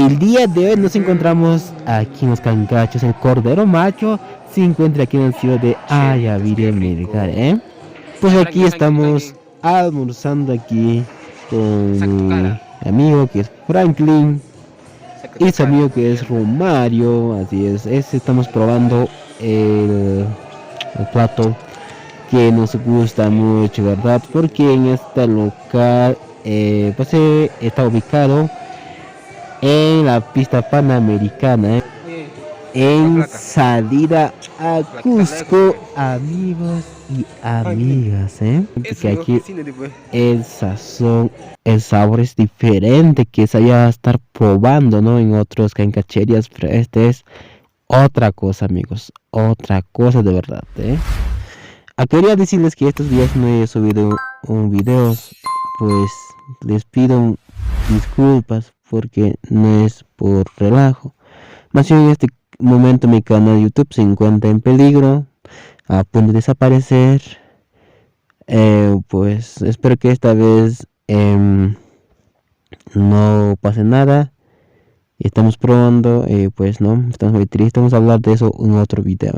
El día de hoy nos encontramos aquí en los Cancachos. El cordero macho se encuentra aquí en la ciudad de Ayaviré, Melgar, Pues aquí estamos almorzando aquí con mi amigo que es Franklin y su amigo que es Romario. Así es, estamos probando el plato que nos gusta mucho, ¿verdad? Porque en este local está ubicado en la pista panamericana, en salida a Cusco, amigos y amigas, porque aquí el sazón, el sabor es diferente que se vaya a estar probando, ¿no? En otros cancacherías, pero este es otra cosa, amigos, otra cosa de verdad, Quería decirles que estos días no he subido un video, pues les pido disculpas porque no es por relajo. Más en este momento mi canal de YouTube se encuentra en peligro, a punto de desaparecer. Pues espero que esta vez no pase nada. Estamos probando, pues no, estamos muy tristes. Vamos a hablar de eso en otro video,